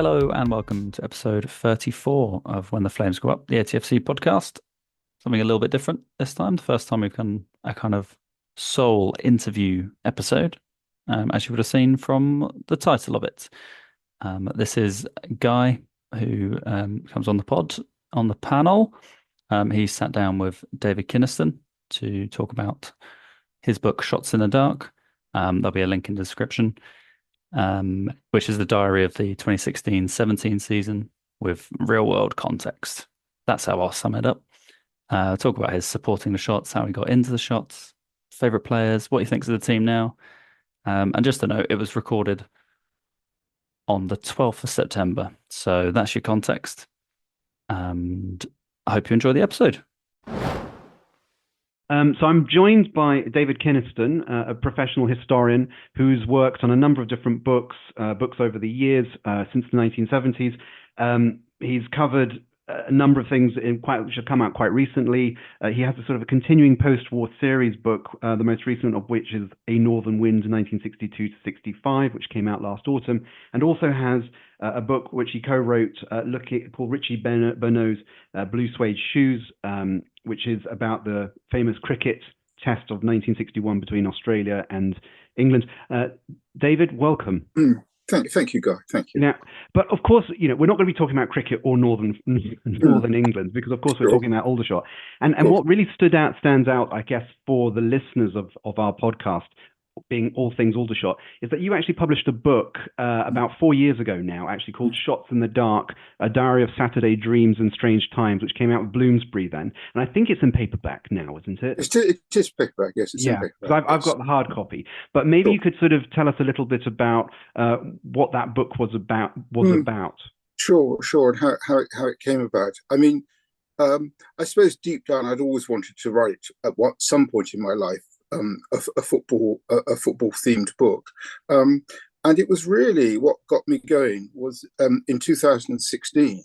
Hello and welcome to episode 34 of When the Flames Go Up, the ATFC podcast. Something a little bit different this time. The first time we've done a kind of sole interview episode, as you would have seen from the title of it. This is Guy, who comes on the pod, on the panel. He sat down with David Kynaston to talk about his book, Shots in the Dark. There'll be a link in the description. Which is the diary of the 2016-17 season with real-world context. That's how I'll sum it up. Talk about his supporting the shots, how he got into the shots, favorite players, what he thinks of the team now. And just to note, it was recorded on the 12th of September. So that's your context. And I hope you enjoy the episode. So I'm joined by David Kynaston, a professional historian who's worked on a number of different books over the years, since the 1970s. He's covered a number of things which have come out quite recently. He has a sort of a continuing post-war series book, the most recent of which is A Northern Wind 1962 to 65, which came out last autumn, and also has a book which he co-wrote called Richie Beno's Blue Suede Shoes, which is about the famous cricket test of 1961 between Australia and England. David, welcome. Thank you, Guy. Thank you. Now, but of course, we're not going to be talking about cricket or Northern England, because of course we're talking about Aldershot. And what really stands out, I guess, for the listeners of our podcast, being all things Aldershot, is that you actually published a book about 4 years ago now, actually called Shots in the Dark, A Diary of Saturday Dreams and Strange Times, which came out with Bloomsbury then. And I think it's in paperback now, isn't it? It is paperback, yes. It's in paperback. Because I've got the hard copy. But maybe you could sort of tell us a little bit about what that book was about. Sure, and how it came about. I mean, I suppose deep down I'd always wanted to write at some point in my life a football themed book, and it was really what got me going was in 2016.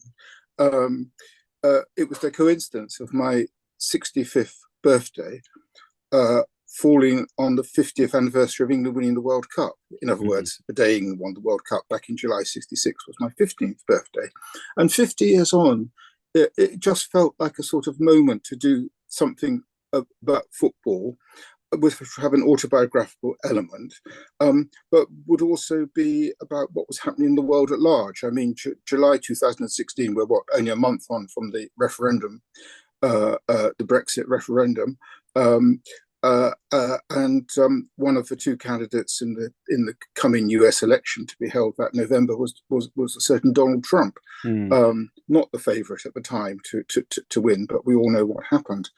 It was the coincidence of my 65th birthday falling on the 50th anniversary of England winning the World Cup. In other words, the day England won the World Cup back in July '66 was my 15th birthday, and 50 years on, it just felt like a sort of moment to do something about football, which would have an autobiographical element, but would also be about what was happening in the world at large. I mean, July 2016, we're only a month on from the referendum, the Brexit referendum, and one of the two candidates in the coming US election to be held that November was a certain Donald Trump, not the favourite at the time to win, but we all know what happened.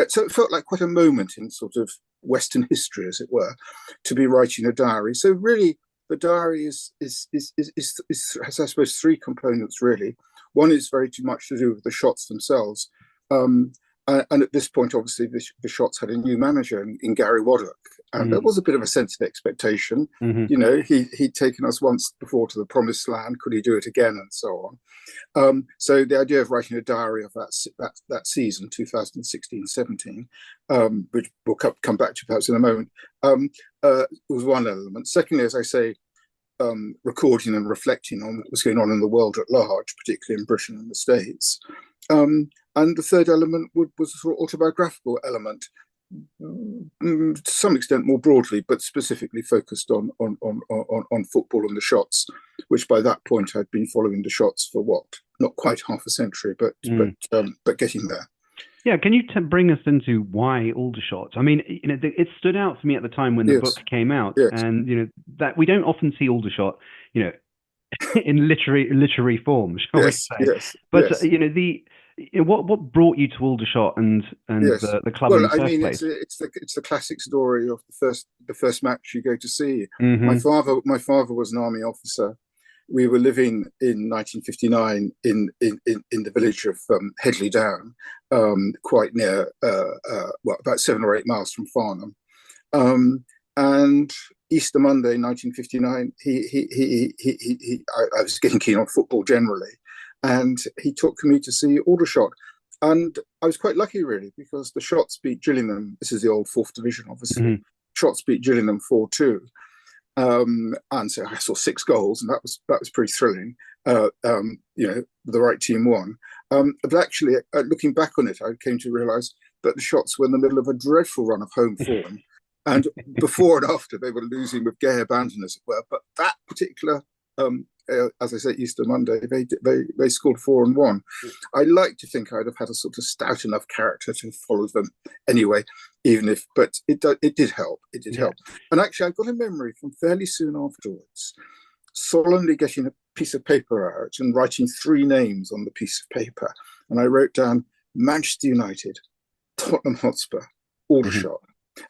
So it felt like quite a moment in sort of Western history, as it were, to be writing a diary. So really, the diary has, I suppose, three components really. One is very too much to do with the shots themselves. And at this point, obviously, the Shots had a new manager in Gary Waddock, and there was a bit of a sense of expectation. He'd taken us once before to the promised land. Could he do it again, and so on? So the idea of writing a diary of that season, 2016-17, which we'll come back to perhaps in a moment, was one element. Secondly, as I say, recording and reflecting on what was going on in the world at large, particularly in Britain and the States. And the third element was a sort of autobiographical element, to some extent more broadly, but specifically focused on football and the Shots, which by that point I'd been following the Shots for not quite half a century, but getting there. Yeah, can you bring us into why Aldershot? I mean, it stood out for me at the time when the book came out, and that we don't often see Aldershot, in literary form, shall we say? Yes, but what brought you to Aldershot and the club in the first place? It's the classic story of the first match you go to see. My father was an army officer. We were living in 1959 in the village of Headley Down, quite near, about 7 or 8 miles from Farnham. And Easter Monday, 1959, I was getting keen on football generally, and he took me to see Aldershot. And I was quite lucky, really, because the Shots beat Gillingham. This is the old 4th Division, obviously. Shots beat Gillingham 4-2. And so I saw 6 goals, and that was pretty thrilling. The right team won. But actually, looking back on it, I came to realise that the shots were in the middle of a dreadful run of home form, and before and after they were losing with gay abandon, as it were. But that particular, as I say, Easter Monday, they scored 4 and 1. I like to think I'd have had a sort of stout enough character to follow them anyway, but it did help. It did help. And actually, I've got a memory from fairly soon afterwards, solemnly getting a piece of paper out and writing 3 names on the piece of paper. And I wrote down Manchester United, Tottenham Hotspur, Aldershot,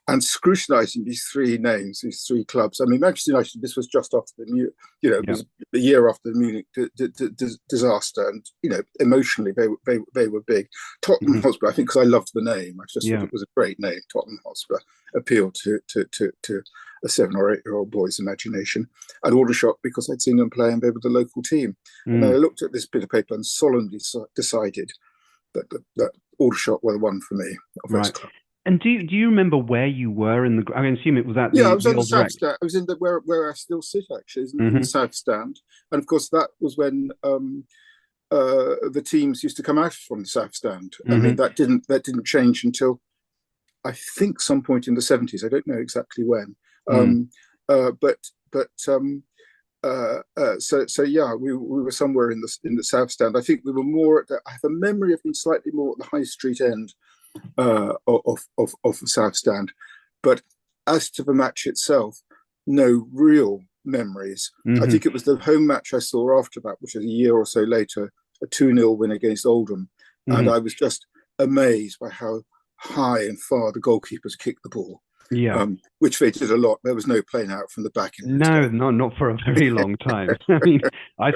and scrutinising these 3 names, these 3 clubs. I mean, Manchester United, this was just after the it was the year after the Munich disaster, and emotionally they were big. Tottenham Hotspur, I think, because I loved the name. I just thought it was a great name. Tottenham Hotspur appealed to a 7 or 8-year-old boy's imagination. And Aldershot, because I'd seen them play and they were the local team. And I looked at this bit of paper and solemnly decided that Aldershot were the one for me of those clubs. And do you remember where you were in the? I assume it was at I was on the South Stand. I was in where I still sit, actually, in the South Stand. And of course, that was when the teams used to come out from the South Stand. I mean, that didn't change until I think some point in the 70s. I don't know exactly when. We were somewhere in the South Stand. I think we were more. I have a memory of being slightly more at the High Street end of the South Stand, but as to the match itself, no real memories. I think it was the home match I saw after that, which was a year or so later, a 2-0 win against Oldham, and I was just amazed by how high and far the goalkeepers kicked the ball. Which they did a lot. There was no playing out from the back. No, not for a very long time. I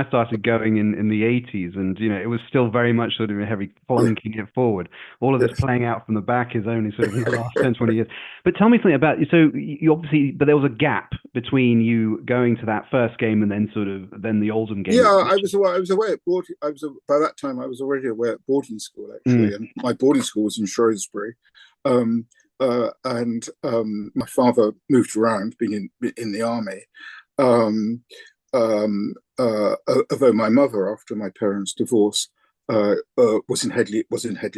started going in the 80s, and it was still very much sort of a heavy plunking it forward. All of this playing out from the back is only sort of in the last 10, 20 years. But tell me something about, so you obviously, but there was a gap between you going to that first game and then the Oldham game. I was away at boarding. By that time I was already away at boarding school, actually, and my boarding school was in Shrewsbury. And my father moved around, being in the army. Although my mother, after my parents' divorce, was in Headley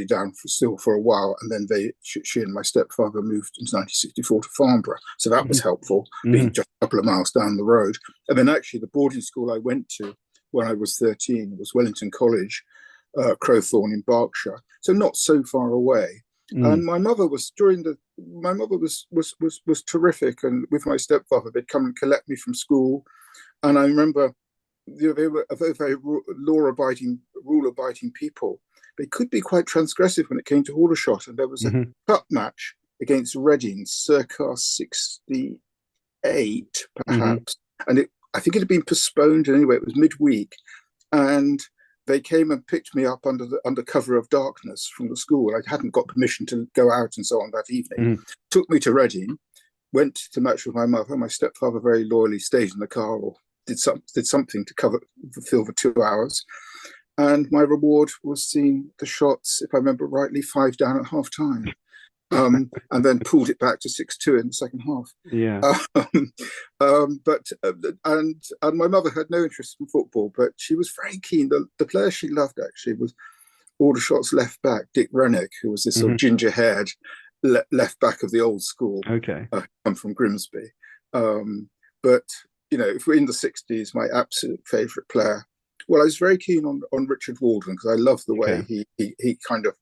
Down for a while, and then she and my stepfather moved in 1964 to Farnborough. So that was helpful, being just a couple of miles down the road. And then actually the boarding school I went to when I was 13 was Wellington College, Crowthorne in Berkshire, so not so far away. And my mother was was terrific, and with my stepfather they'd come and collect me from school. And I remember they were a very rule-abiding people. They could be quite transgressive when it came to Aldershot, and there was a cup match against Reading circa 68 perhaps, and I think it had been postponed anyway. It was midweek, and they came and picked me up under cover of darkness from the school. I hadn't got permission to go out and so on that evening. Took me to Reading, went to match with my mother. My stepfather very loyally stayed in the car or did something to fulfill the 2 hours. And my reward was seeing the shots, if I remember rightly, 5 down at half time. And then pulled it back to 6-2 in the second half. And my mother had no interest in football, but she was very keen. The player she loved actually was Aldershot's left back, Dick Rennick, who was this sort of ginger-haired left back of the old school. I'm from Grimsby. But if we're in the 60s, my absolute favourite player. Well, I was very keen on Richard Waldron because I loved the way he kind of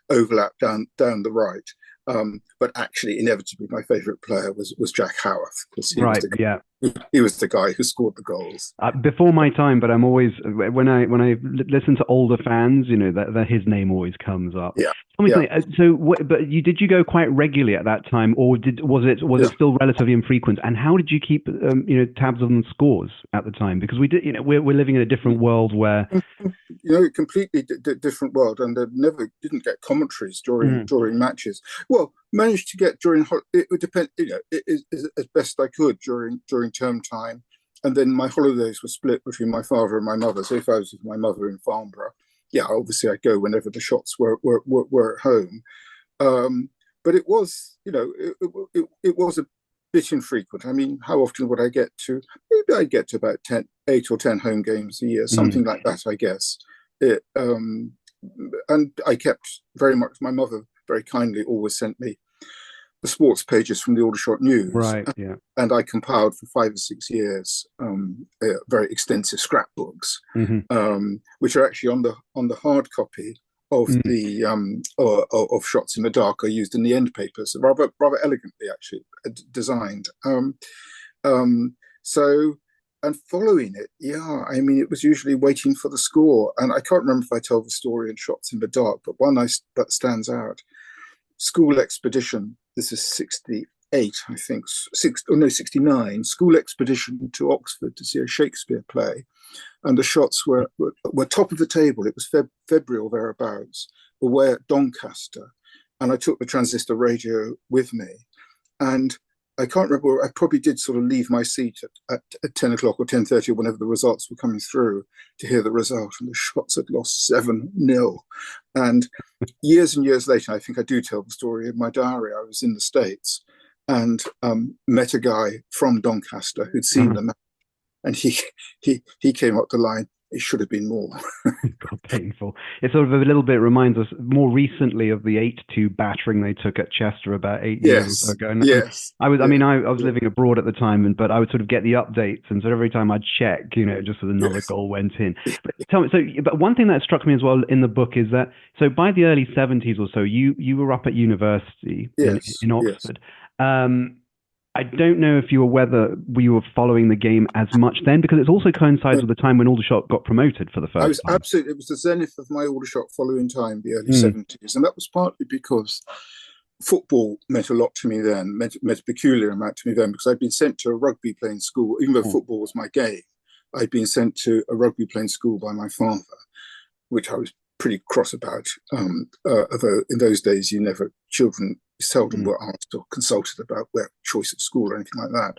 overlapped down the right. But actually, inevitably, my favourite player was Jack Howarth, because he was the guy who scored the goals. Before my time, but I'm always when I listen to older fans, that his name always comes up. Tell me something. But did you go quite regularly at that time, or was it still relatively infrequent? And how did you keep tabs on the scores at the time? Because we did, we're living in a different world where completely different world, and I didn't get commentaries during matches. Well, managed to get during it would depend, as best I could during term time, and then my holidays were split between my father and my mother. So if I was with my mother in Farnborough, obviously I'd go whenever the shots were at home. But it was, it was bit infrequent. I mean, how often would I get to? Maybe I'd get to about 8 or 10 home games a year, something like that, I guess. And I kept very much, my mother very kindly always sent me the sports pages from the Aldershot News. Right, yeah. And I compiled for 5 or 6 years very extensive scrapbooks, which are actually on the hard copy of the of Shots in the Dark, are used in the end papers, rather elegantly actually designed. So, and following it, yeah, I mean, it was usually waiting for the score. And I can't remember if I told the story in Shots in the Dark, but one that stands out: school expedition. This is 68, I think, 69. School expedition to Oxford to see a Shakespeare play, and the Shots were top of the table. It was February or thereabouts, away at Doncaster, and I took the transistor radio with me, and I can't remember. I probably did sort of leave my seat at 10 o'clock or 10:30 or whenever the results were coming through to hear the result, and the Shots had lost 7-0. And years later, I think I do tell the story in my diary. I was in the States and met a guy from Doncaster who'd seen the match, and he came up the line. It should have been more. God, painful. It sort of a little bit reminds us more recently of the 8-2 battering they took at Chester about 8 years ago. And yes. I was living abroad at the time, but I would sort of get the updates, and so every time I'd check, just as another goal went in. But tell me, but one thing that struck me as well in the book is that, so by the early 70s or so, you were up at university in Oxford. I don't know if you were following the game as much then, because it also coincides with the time when Aldershot got promoted for the first time. Absolutely. It was the zenith of my Aldershot following time, the early 70s. And that was partly because football meant a lot to me then, meant a peculiar amount to me then, because I'd been sent to a rugby playing school. Even though football was my game, I'd been sent to a rugby playing school by my father, which I was pretty cross about. Although in those days, children seldom were asked or consulted about their choice of school or anything like that,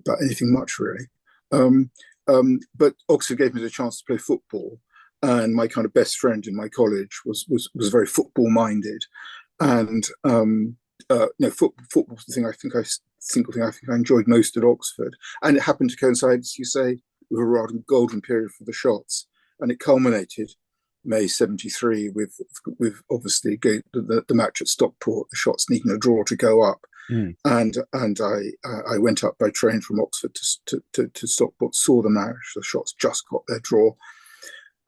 about anything much really. But Oxford gave me the chance to play football, and my kind of best friend in my college was very football minded, and football was the thing I think I enjoyed most at Oxford, and it happened to coincide, as you say, with a rather golden period for the Shots, and it culminated May 73 with obviously the match at Stockport, the Shots needing a draw to go up, and I went up by train from Oxford to Stockport, saw the match. The Shots just got their draw,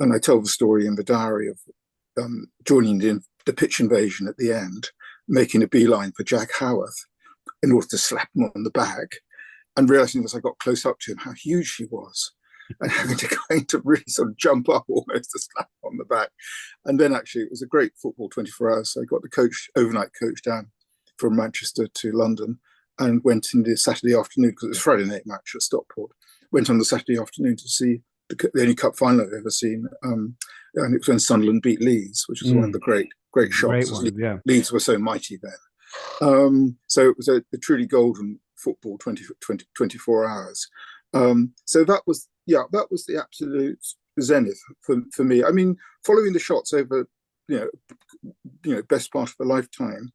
and I told the story in the diary of joining the pitch invasion at the end, making a beeline for Jack Howarth in order to slap him on the back, and realizing as I got close up to him how huge he was, and having to really sort of jump up almost to slap on the back. And then actually it was a great football 24 hours. So I got the overnight coach down from Manchester to London, and went in the Saturday afternoon, because it was a Friday night match at Stockport. Went on the Saturday afternoon to see the only cup final I've ever seen. And it was when Sunderland beat Leeds, which was one of the great shocks. Leeds were so mighty then. So it was a truly golden football 24 hours. So that was the absolute zenith for me. I mean, following the Shots over, best part of a lifetime,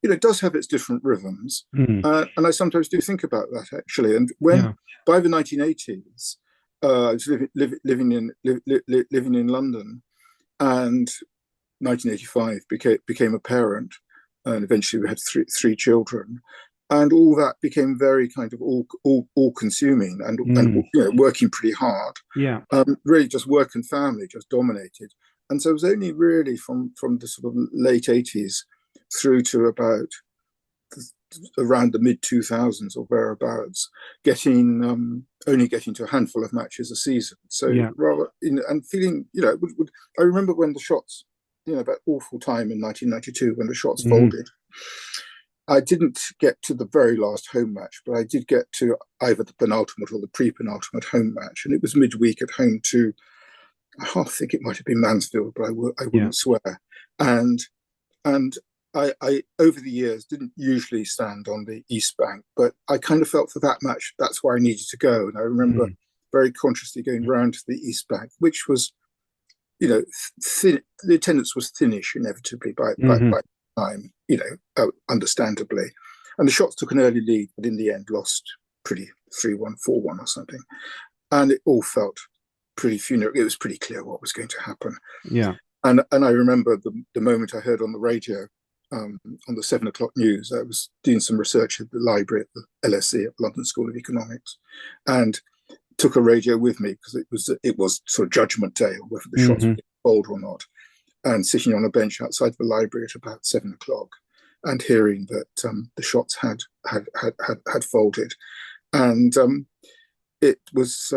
it does have its different rhythms, and I sometimes do think about that actually. And when by the 1980s, I was living in London, and 1985 became a parent, and eventually we had three children. And all that became very kind of all consuming, and working pretty hard. Yeah, really just work and family just dominated. And so it was only really from the sort of late 80s through to about around the mid 2000s or thereabouts, only getting to a handful of matches a season. So rather, and feeling, I remember when the Shots, that awful time in 1992 when the Shots folded. I didn't get to the very last home match, but I did get to either the penultimate or the pre-penultimate home match, and it was midweek at home to, I think it might have been Mansfield, but I wouldn't swear. And I over the years didn't usually stand on the East Bank, but I kind of felt for that match that's where I needed to go. And I remember very consciously going round to the East Bank, which was, the attendance was thinnish inevitably by time, understandably. And the Shots took an early lead, but in the end lost pretty 3-1, 4-1 or something. And it all felt pretty funereal. It was pretty clear what was going to happen. Yeah. And I remember the moment I heard on the radio, on the 7 o'clock news. I was doing some research at the library at the LSE at London School of Economics, and took a radio with me because it was sort of Judgment Day, or whether the Shots were bold or not. And sitting on a bench outside the library at about 7 o'clock, and hearing that the Shots had folded, and it was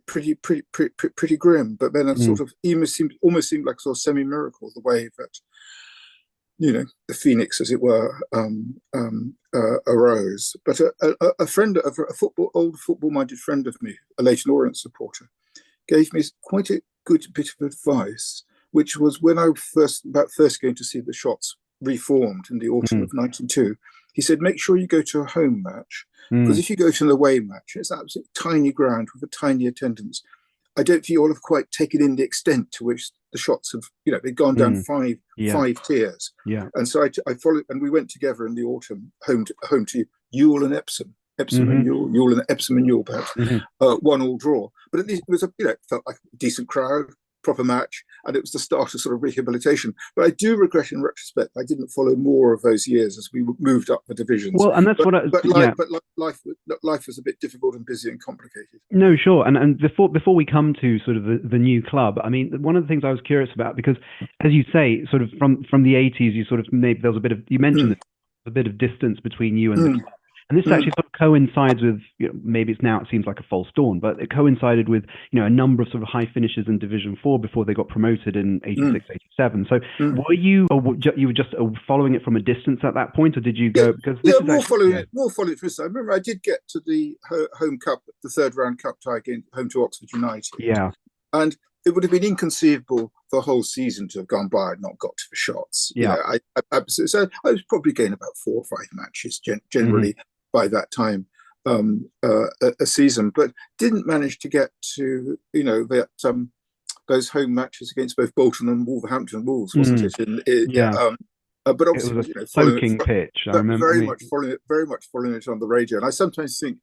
pretty grim. But then it sort of almost seemed like a sort of semi-miracle, the way that, you know, the phoenix, as it were, arose. But a friend, old football-minded friend of me, a Leyton Orient supporter, gave me quite a good bit of advice, which was when I first going to see the Shots reformed in the autumn of '92. He said, make sure you go to a home match, because if you go to an away match, it's absolutely tiny ground with a tiny attendance. I don't think you all have quite taken in the extent to which the Shots have, you know, they've gone down five tiers. Yeah. And so I followed, and we went together in the autumn home to Ewell and Epsom. And Ewell and Epsom and Ewell, perhaps, 1-1 draw. But at least it was it felt like a decent crowd, proper match, and it was the start of sort of rehabilitation. But I do regret, in retrospect, I didn't follow more of those years as we moved up the divisions. Well, and that's life was a bit difficult and busy and complicated. No, sure. And before we come to sort of the new club, I mean, one of the things I was curious about, because as you say, sort of from the 80s, you sort of maybe there was a bit of, you mentioned a bit of distance between you and the club. And this actually sort of coincides with, you know, maybe it seems like a false dawn, but it coincided with, you know, a number of sort of high finishes in Division 4 before they got promoted in 86, 87. So were you, or you were just following it from a distance at that point, or did you go? Because more following it for this. I remember I did get to the home cup, the third round cup tie again, home to Oxford United. Yeah. And it would have been inconceivable for the whole season to have gone by and not got to the Shots. Yeah. You know, so I was probably getting about 4 or 5 matches generally by that time a season, but didn't manage to get to, you know, that those home matches against both Bolton and Wolverhampton Wolves, wasn't it? But obviously, it was a soaking pitch. I remember very much following it on the radio. And I sometimes think,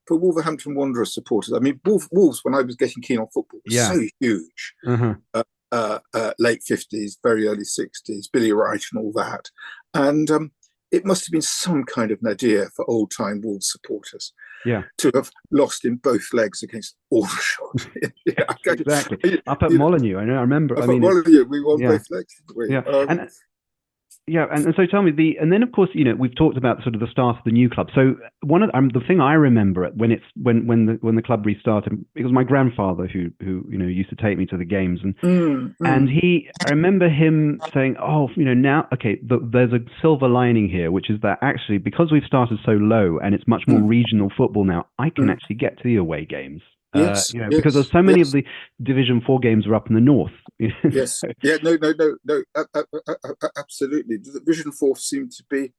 for Wolverhampton Wanderers supporters, I mean, Wolves, when I was getting keen on football, was so huge. Late 50s, very early 60s, Billy Wright and all that. And it must have been some kind of nadir for old-time Wolves supporters to have lost in both legs against Aldershot. Exactly. Up at Molineux, I remember. Up at Molineux, we won both legs, didn't we? And so tell me and then of course, you know, we've talked about sort of the start of the new club. So one of the thing I remember when the club restarted, it was my grandfather who you know used to take me to the games, and I remember him saying, oh, you know, now there's a silver lining here, which is that actually because we've started so low and it's much more regional football now, I can actually get to the away games. Because there's so many of the Division 4 games are up in the north. Absolutely. The Division 4 seemed to be,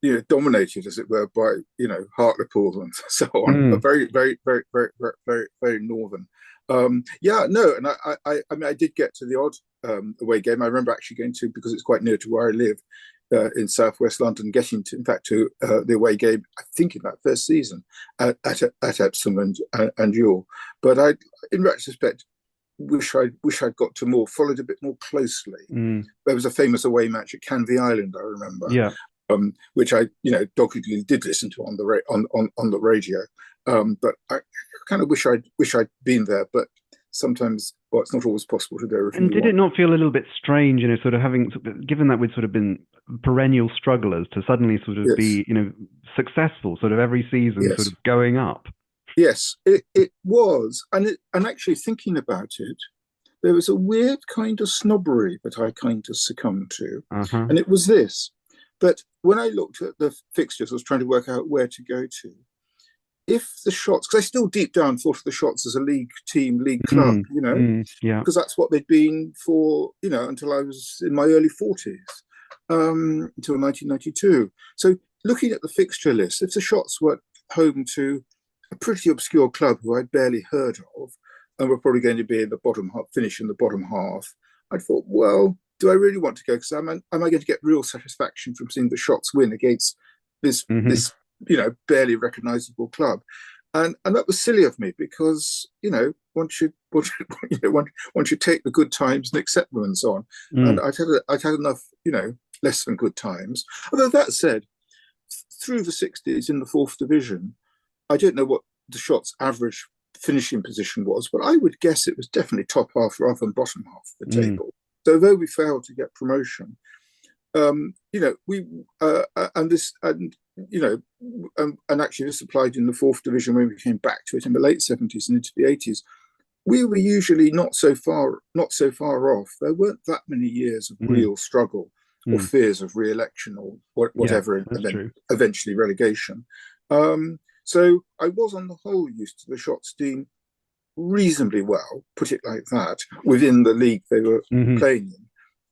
you know, dominated, as it were, by, you know, Hartlepool and so on. Very, very, very, very, very, very, very northern. And I mean, I did get to the odd away game. I remember actually going to, because it's quite near to where I live, in southwest London, getting to the away game, I think in that first season at Epsom and Ewell. But I, in retrospect, wish I'd got to followed a bit more closely. There was a famous away match at Canvey Island, I remember, which I, you know, doggedly did listen to on the radio. But I kind of wish I'd been there, but sometimes, well, it's not always possible to go. And did it not feel a little bit strange, you know, sort of given that we'd sort of been perennial strugglers, to suddenly sort of be, you know, successful sort of every season, sort of going up? Yes, it was. And actually thinking about it, there was a weird kind of snobbery that I kind of succumbed to. And it was this, that when I looked at the fixtures, I was trying to work out where to go to. If the Shots, because I still deep down thought of the Shots as a league team, league club, you know, because that's what they'd been for, you know, until I was in my early 40s, until 1992. So looking at the fixture list, if the Shots were home to a pretty obscure club who I'd barely heard of, and were probably going to be in the bottom half, finish in the bottom half, I thought, well, do I really want to go? Because am I going to get real satisfaction from seeing the Shots win against this barely recognizable club. And that was silly of me, because one should one should take the good times and accept them and so on. And I'd had enough less than good times. Although that said, through the 60s in the fourth division, I don't know what the Shot's average finishing position was, but I would guess it was definitely top half rather than bottom half of the table. So though we failed to get promotion, we and actually this applied in the fourth division when we came back to it in the late 70s and into the 80s. We were usually not so far off. There weren't that many years of real struggle or fears of re-election or whatever, and then eventually relegation. So I was on the whole used to the Shot's team reasonably well, put it like that, within the league they were playing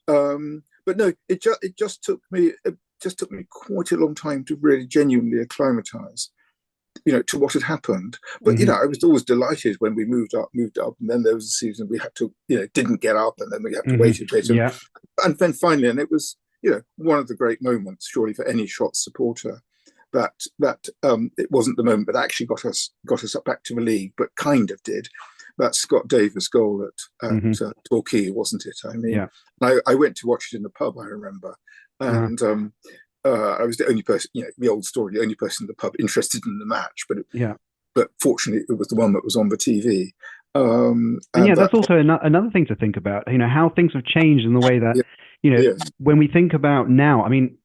in. But no, it just took me quite a long time to really genuinely acclimatise, to what had happened. But I was always delighted when we moved up, and then there was a season we had to, didn't get up, and then we had to wait a bit, and then finally, and it was, one of the great moments, surely for any Shot supporter, that it wasn't the moment that actually got us up back to the league, but kind of did. That Scott Davis goal at Torquay, wasn't it? I mean, I went to watch it in the pub, I remember, and I was the only person, the old story, the only person in the pub interested in the match. But fortunately, it was the one that was on the TV. That's also another thing to think about. How things have changed in the way that when we think about now. I mean,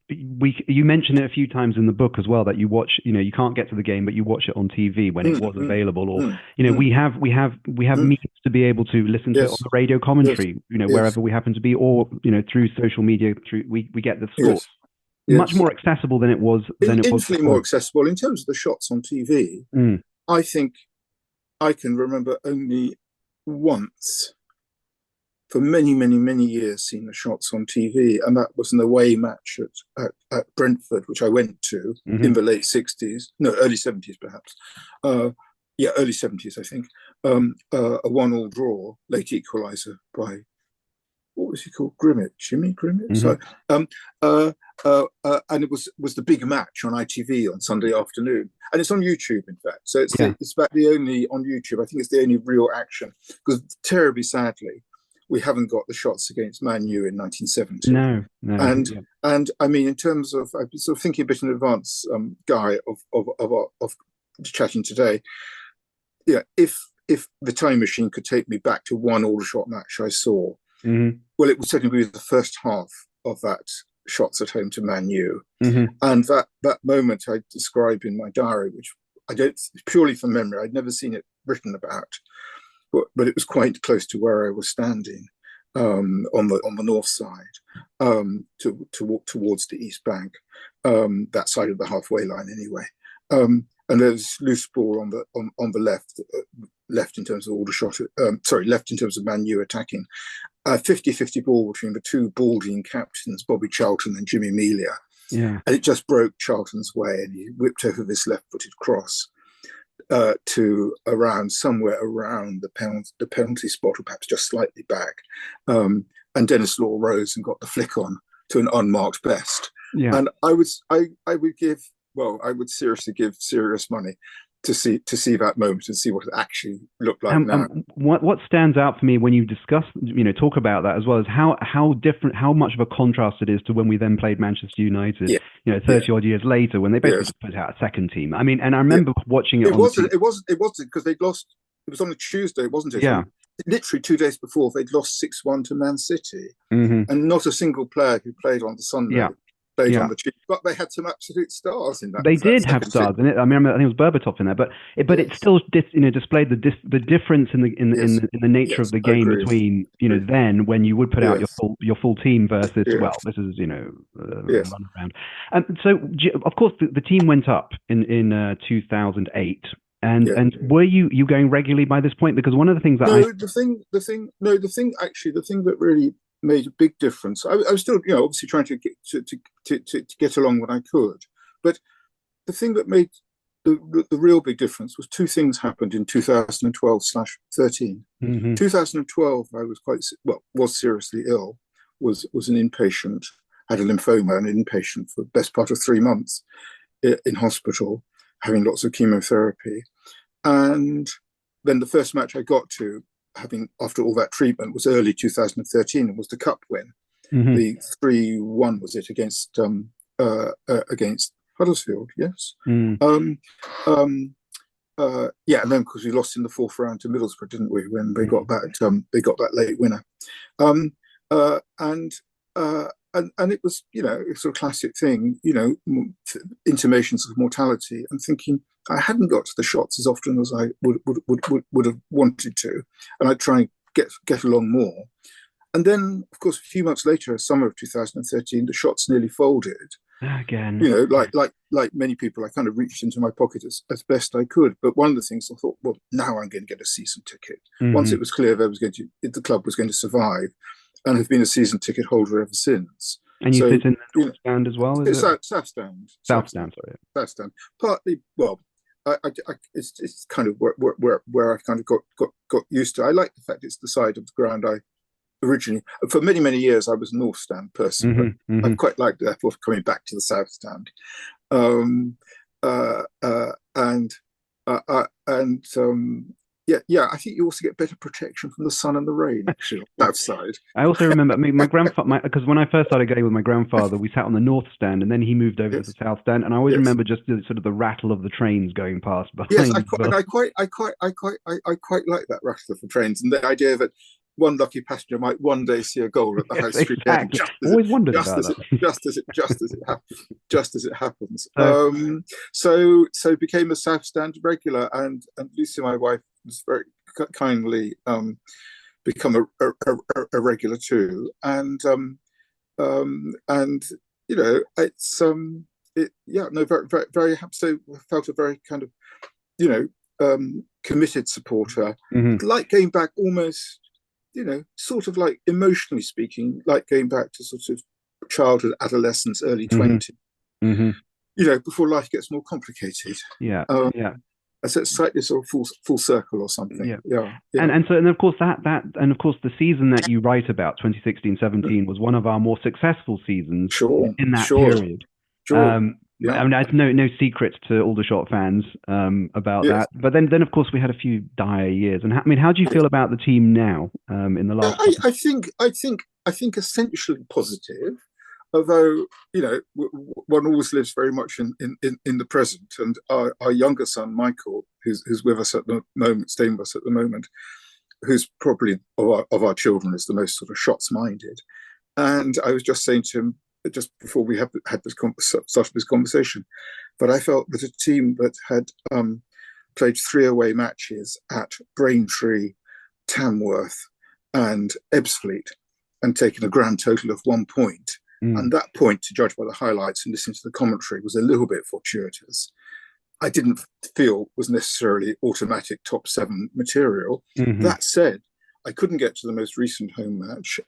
you mentioned it a few times in the book as well, that you watch, you can't get to the game, but you watch it on TV when it was available, or we have means to be able to listen to it on the radio commentary, wherever we happen to be, or through social media, we get the score. Much more accessible than it was. Infinitely more accessible in terms of the shots on TV. I think I can remember only once for many, many, many years seeing the Shots on TV, and that was an away match at Brentford, which I went to in the late 60s, no, early 70s perhaps. Early 70s, I think. A 1-1 draw, late equaliser by, what was he called? Jimmy Grimmett. So, and it was the big match on ITV on Sunday afternoon, and it's on YouTube, in fact. So it's about the only on YouTube. I think it's the only real action, because terribly sadly, we haven't got the Shots against Man U in 1970. No. And I mean, in terms of, I've been sort of thinking a bit in advance, Guy, of chatting today. If the time machine could take me back to one Aldershot match I saw, well, it would certainly be the first half of that Shots at home to Man U, and that moment I describe in my diary, which I don't, purely from memory, I'd never seen it written about. But it was quite close to where I was standing, on the north side, to walk towards the east bank, that side of the halfway line anyway. And there's loose ball on the left in terms of Aldershot, left in terms of Man U attacking. 50-50 ball between the two balding captains, Bobby Charlton and Jimmy Melia. And it just broke Charlton's way, and he whipped over this left-footed cross to somewhere around the penalty spot, or perhaps just slightly back. And Dennis Law rose and got the flick on to an unmarked best. And I would seriously give serious money to see that moment and see what it actually looked like now. What stands out for me when you talk about that as well, is how different, how much of a contrast it is to when we then played Manchester United, 30 odd years later, when they basically put out a second team. I mean, and I remember watching it. It wasn't because they'd lost. It was on a Tuesday, wasn't it? Yeah. Literally 2 days before, they'd lost 6-1 to Man City, and not a single player who played on the Sunday played on the Tuesday. But they had some absolute stars in that. They did have stars in it. I mean, I think it was Berbatov in there, but it still displayed the difference in the nature of the game between then, when you would put out your full team, versus this is run around. So of course the team went up in 2008. And were you going regularly by this point? Because one of the things that the thing that really made a big difference. I was still, obviously trying to get along when I could, but the thing that made the real big difference was two things happened in 2012/13. 2012, I was was seriously ill, was an inpatient, had a lymphoma and inpatient for the best part of 3 months in hospital, having lots of chemotherapy. And then the first match I got to, after all that treatment, was early 2013 and was the cup win. The 3-1 was it against Huddersfield, yes. Yeah, and then because we lost in the fourth round to Middlesbrough, didn't we? When they got that late winner, and it was, it's a classic thing, intimations of mortality. I'm thinking I hadn't got to the shots as often as I would have wanted to, and I'd try and get along more. And then, of course, a few months later, summer of 2013, the shots nearly folded. Again, like many people, I kind of reached into my pocket as best I could. But one of the things I thought, well, now I'm going to get a season ticket. Once it was clear the club was going to survive, and have been a season ticket holder ever since. And you sit in the North Stand as well, is it? South Stand. South Stand, sorry. South Stand. Partly, well, it's kind of where I kind of got used to. I like the fact it's the side of the ground I originally, for many years, I was a North Stand person, but I quite liked therefore coming back to the South Stand, yeah. I think you also get better protection from the sun and the rain actually outside. I also remember, my grandfather, because when I first started going with my grandfather, we sat on the North Stand, and then he moved over to the South Stand, and I always remember just the sort of the rattle of the trains going past behind. Yes, I quite like that rattle of the trains, and the idea that one lucky passenger might one day see a goal at the High Street end. Always wondered about that. Just as it happens. So became a South Stand regular, and Lucy, my wife, was very kindly become a regular too. And it's very very happy. So I felt a very kind of committed supporter, like going back almost. Sort of like emotionally speaking, like going back to sort of childhood, adolescence, early 20s, before life gets more complicated. Yeah. So it's slightly sort of full circle or something. Yeah. And of course the season that you write about, 2016-17, was one of our more successful seasons in that period. Sure. I mean, it's no secret to Aldershot fans about that. But then, of course, we had a few dire years. And how do you feel about the team now? In the last, I think essentially positive. Although one always lives very much in the present. And our younger son Michael, who's with us at the moment, staying with us at the moment, who's probably of our children is the most sort of shots minded. And I was just saying to him, just before we had started this conversation, but I felt that a team that had played 3 away matches at Braintree, Tamworth, and Ebbsfleet, and taken a grand total of 1 point, and that point, to judge by the highlights and listening to the commentary, was a little bit fortuitous. I didn't feel was necessarily automatic top 7 material. That said, I couldn't get to the most recent home match,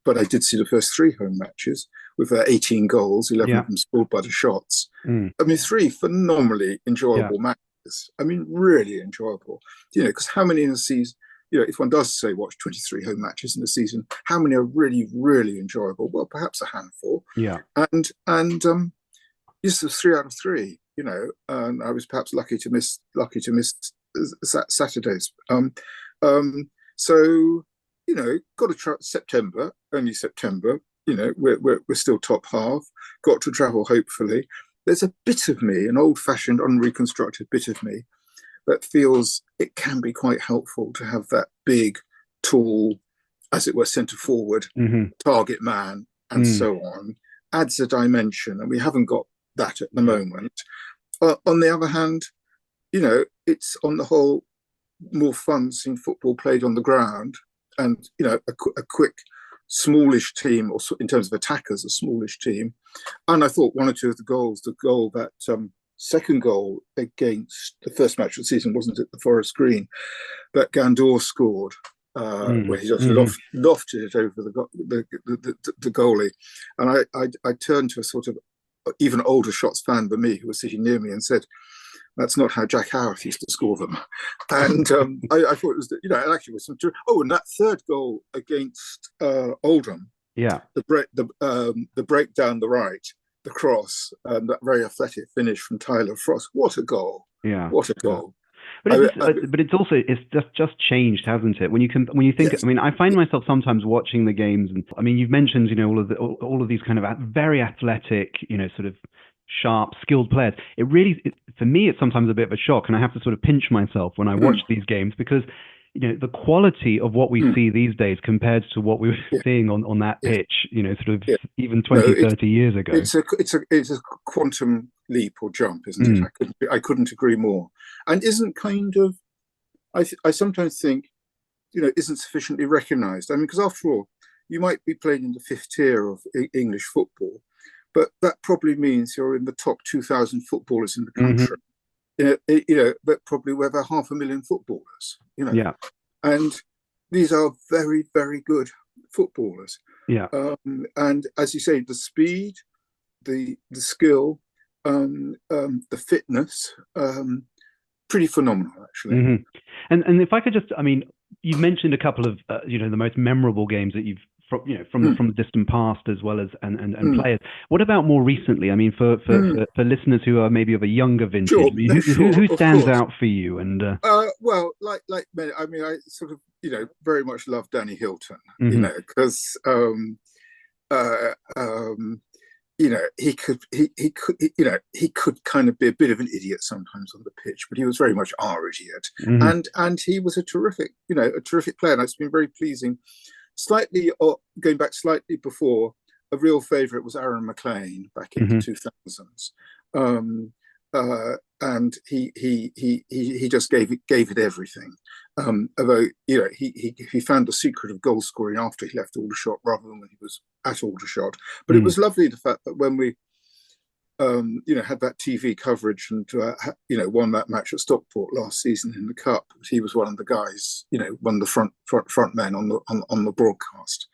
but I did see the first 3 home matches with 18 goals, 11 of them scored by the shots. I mean, 3 phenomenally enjoyable matches. I mean, really enjoyable. Because how many in a season, if one does say watch 23 home matches in a season, how many are really, really enjoyable? Well, perhaps a handful. Yeah. And this was 3 out of 3. And I was perhaps lucky to miss Saturdays. So, got to try September, only September, we're still top half, got to travel, hopefully. There's a bit of me, an old-fashioned, unreconstructed bit of me, that feels it can be quite helpful to have that big, tall, as it were, centre forward, target man, and so on. Adds a dimension, and we haven't got that at the moment. On the other hand, it's on the whole more fun seeing football played on the ground, and a quick smallish team, or in terms of attackers, a smallish team. And I thought 1 or 2 of the goals, that second goal against the first match of the season, wasn't it, the Forest Green, that Gandor scored, where he just lofted it over the goalie. And I turned to a sort of even older shots fan than me, who was sitting near me, and said, "That's not how Jack Howarth used to score them." And I thought it was, it actually was some. And that third goal against Oldham, Yeah. The break down the right, the cross, that very athletic finish from Tyler Frost. What a goal! Yeah. What a Yeah. goal! But I, I, it's also it's just changed, hasn't it? When you think, yes, I mean, I find myself sometimes watching the games, and I mean, you've mentioned, all of these kind of very athletic, sort of sharp, skilled players. For me, it's sometimes a bit of a shock, and I have to sort of pinch myself when I watch these games because, the quality of what we see these days compared to what we were yeah, seeing on that yes, pitch, sort of yeah. even No, 20, 30 years ago. it's a quantum leap or jump, isn't it? Mm. I couldn't agree more. And isn't kind of I sometimes think, isn't sufficiently recognised. I mean, because after all, you might be playing in the fifth tier of English football, but that probably means you're in the top 2,000 footballers in the Hmm. country. But probably we have 500,000 footballers. Yeah. And these are very, very good footballers. Yeah. And as you say, the speed, the skill, the fitness, pretty phenomenal, actually. Hmm. And if I could just, I mean, you've mentioned a couple of the most memorable games that you've Mm, from the distant past as well as and mm, players. What about more recently? I mean, mm. for listeners who are maybe of a younger vintage, Sure, I mean, no, sure, who of stands course. out for you? And Well, like many, I mean, I sort of, very much love Danny Hilton, hmm. because uh, um, he could kind of be a bit of an idiot sometimes on the pitch, but he was very much our idiot, Hmm. and he was a terrific player. And it's been very pleasing. Slightly, going back slightly before, a real favourite was Aaron McLean back in the Hmm. 2000s. Um, and he just gave it everything. Although he found the secret of goal scoring after he left Aldershot rather than when he was at Aldershot. But it Mm. was lovely the fact that when we had that TV coverage and won that match at Stockport last season in the cup. He was one of the guys, one of the front men on the broadcast,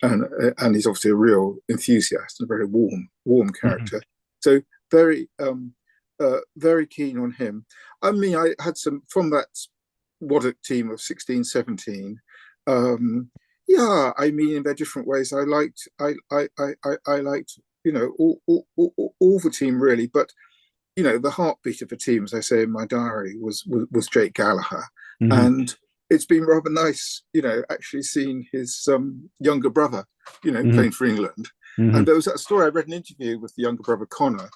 and he's obviously a real enthusiast and a very warm Hmm. character. So very very keen on him. I mean, I had some from that Waddock team of 16, 17. Yeah, I mean, in their different ways, I liked all the team really, but the heartbeat of the team, as I say in my diary, was Jake Gallagher, Hmm. and it's been rather nice, actually seeing his younger brother, Hmm. playing for England. Hmm. And there was that story, I read an interview with the younger brother Connor,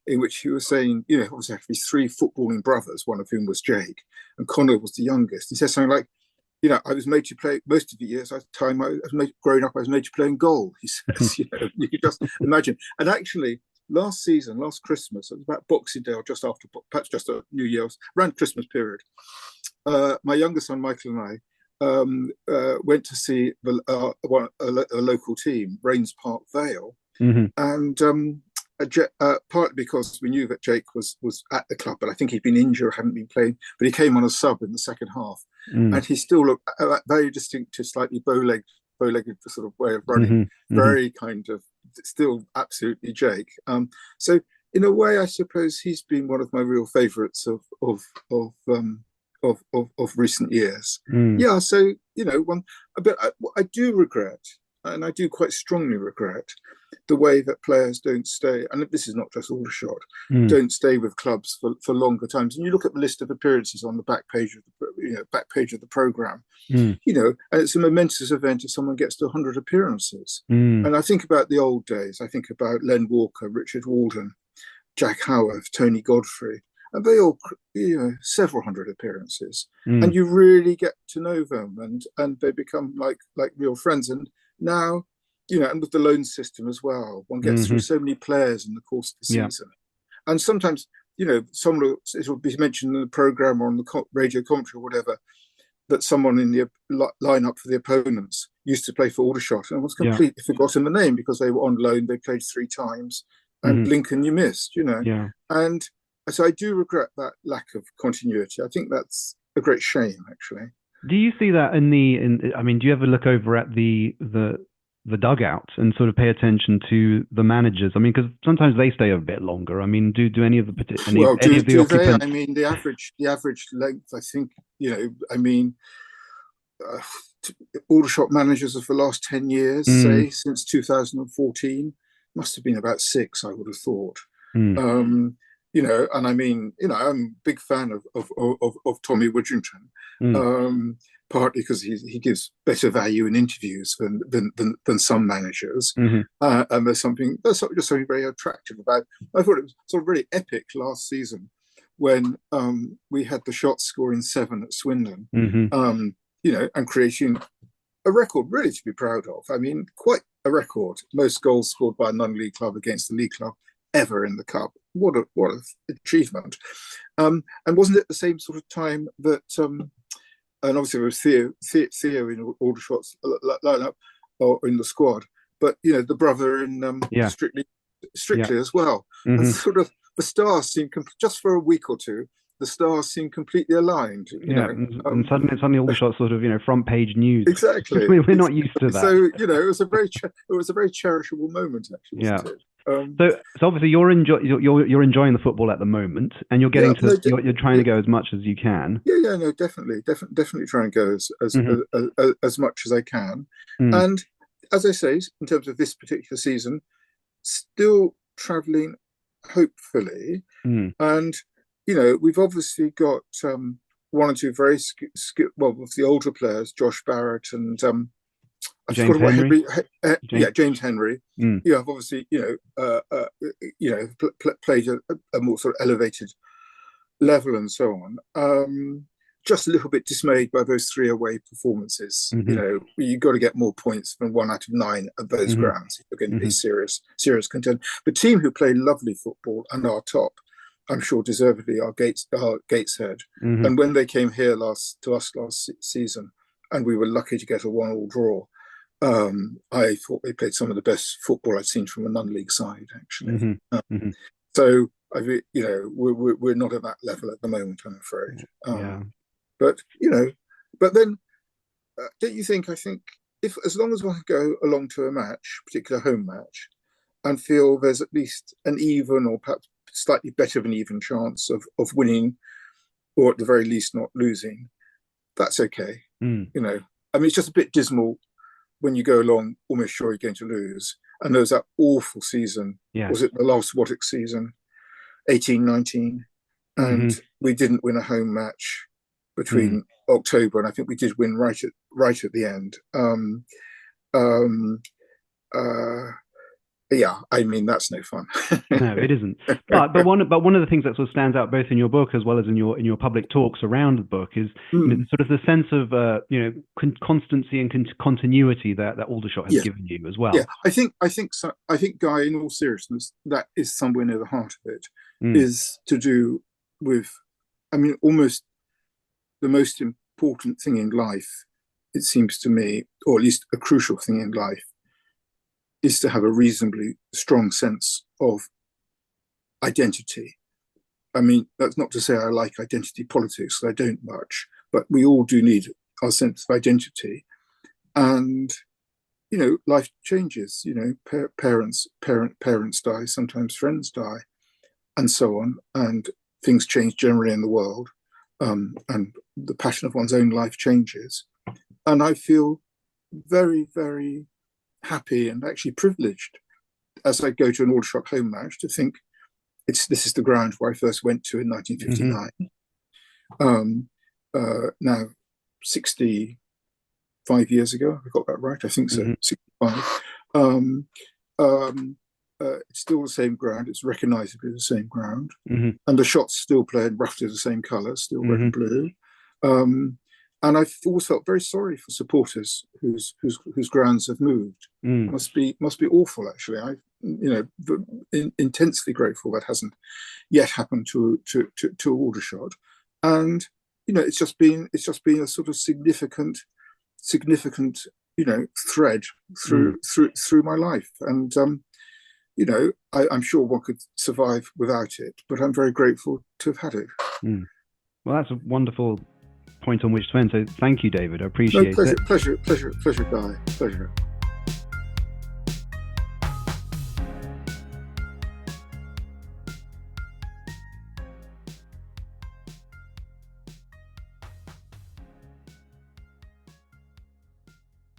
in which he was saying, obviously actually three footballing brothers, one of whom was Jake, and Connor was the youngest. He said something like, I was made to play most of the years. Growing up, I was made to play in goal. He says, you could just imagine. And actually, last Christmas, it was about Boxing Day or just after, perhaps just a New Year's, around Christmas period. My younger son Michael and I went to see a local team, Rains Park Vale, Hmm. and partly because we knew that Jake was at the club, but I think he'd been injured, hadn't been playing, but he came on a sub in the second half, Mm. and he still looked very distinctive, slightly bow-legged sort of way of running, Hmm. Hmm. very kind of still absolutely Jake. So in a way, I suppose he's been one of my real favourites of recent years. Mm. Yeah, so but I do regret, and I do quite strongly regret, the way that players don't stay, and this is not just Aldershot, Mm. don't stay with clubs for longer times. And you look at the list of appearances on the back page of the program, Mm. and it's a momentous event if someone gets to 100 appearances. Mm. And I think about the old days. I think about Len Walker, Richard Walden, Jack Howarth, Tony Godfrey, and they all, several hundred appearances, and Mm. you really get to know them, and they become like real friends. And now, and with the loan system as well, one gets through Hmm. so many players in the course of the Yeah. season, and sometimes, it will be mentioned in the program or on the radio commentary or whatever, that someone in the lineup for the opponents used to play for Aldershot and was Yeah. completely forgotten the name because they were on loan. They played three times, and Hmm. blink and you missed. Yeah. And so I do regret that lack of continuity. I think that's a great shame, actually. Do you see that I mean, do you ever look over at the dugout and sort of pay attention to the managers? I mean, because sometimes they stay a bit longer. I mean, do any of Well, any of the do they? occupants? I mean, the average length, I think, I mean, Aldershot managers of the last 10 years, say, since 2014. Must have been about 6, I would have thought. And I mean, I'm a big fan of Tommy Widrington, partly because he gives better value in interviews than some managers. And there's just something very attractive about. I thought it was sort of really epic last season when we had the shot scoring 7 at Swindon, and creating a record really to be proud of. I mean, quite a record. Most goals scored by a non-league club against the league club ever in the cup. What a achievement! And wasn't it the same sort of time that? And obviously there was Theo in Aldershot's lineup or in the squad, but the brother in Strictly as well. And sort of the stars seemed just for a week or two. The stars seem completely aligned. And suddenly Aldershot sort of front page news. Exactly. We're not used to that. So it was a very cherishable moment, actually. Yeah. Wasn't it? So obviously you're enjoying the football at the moment, and you're getting you're trying to go as much as you can. Yeah, no, definitely try and go as much as I can. And as I say, in terms of this particular season, still travelling, hopefully, and. We've obviously got 1 or 2 very with the older players, Josh Barrett and James Henry. James Henry. You have obviously played a more sort of elevated level and so on. Just a little bit dismayed by those 3 away performances. You've got to get more points than 1 out of 9 of those grounds if you're going to be serious contender. The team who play lovely football and are top, I'm sure deservedly, are Gateshead. And when they came here to us last season, and we were lucky to get a 1-1 draw, I thought they played some of the best football I'd seen from a non-league side, actually. So we're not at that level at the moment, I'm afraid. But then, don't you think? I think if as long as one can go along to a match, particular home match, and feel there's at least an even or perhaps slightly better than even chance of winning, or at the very least not losing, that's okay. I mean, it's just a bit dismal when you go along almost sure you're going to lose. And there was that awful season. Was it the last Wattock season, 18-19? And we didn't win a home match between October, and I think we did win right at the end. Yeah, I mean, that's no fun. No, it isn't. But one of the things that sort of stands out both in your book as well as in your public talks around the book is sort of the sense of constancy and continuity that Aldershot has given you as well. Yeah, I think so. I think, Guy, in all seriousness, that is somewhere near the heart of it. Is to do with, I mean, almost the most important thing in life, it seems to me, or at least a crucial thing in life, is to have a reasonably strong sense of identity. I mean, that's not to say I like identity politics, I don't much, but we all do need our sense of identity. And, life changes, parents die, sometimes friends die, and so on. And things change generally in the world. And the pattern of one's own life changes. And I feel very, very happy and actually privileged as I go to an Aldershot home match to think this is the ground where I first went to in 1959. Now 65 years ago, I got that right, I think so. 65. It's still the same ground, it's recognisably the same ground, and the shots still playing roughly the same colours, still red and blue. And I've always felt very sorry for supporters whose grounds have moved. Must be awful, actually. Intensely grateful that hasn't yet happened to Aldershot. And it's just been a sort of significant thread through my life. And I'm sure one could survive without it, but I'm very grateful to have had it. Well, that's a wonderful point on which to end. So thank you, David. I appreciate it. Pleasure, Guy. Pleasure.